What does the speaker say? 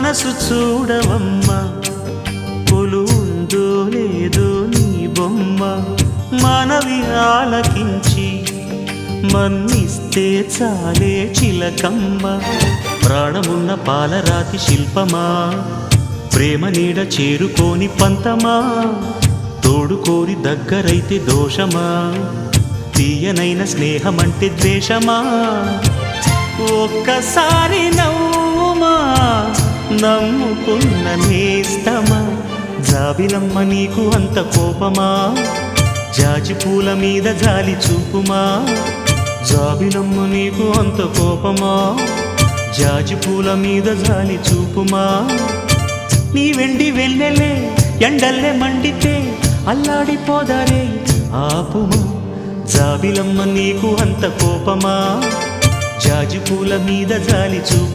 మనసు చూడవమ్మా కొలువుందో లేదో నీ బొమ్మ మనవి ఆలకించి మన్నిస్తే చాలే చిలకమ్మ ప్రాణమున్న పాలరాతి శిల్పమా ప్రేమ నీడ చేరుకోని పంతమా తోడుకోరి దగ్గరైతే దోషమా తీయనైన స్నేహమంటే ద్వేషమా ఒక్కసారి నవ్వుమా నమ్ముకున్న నేస్తమా జాబిలమ్మ నీకు అంత కోపమా జాజి పూల మీద జాలి చూపుమా జాబిలమ్మ నీకు అంత కోపమా జాజి పూల మీద జాలి చూపుమా నీ వెండి వెన్నెలే ఎండల్లే మండితే అల్లాడిపోదారే ఆపుమా జాబిలమ్మ నీకు అంత కోపమా జాజి పూల మీద జాలి చూపు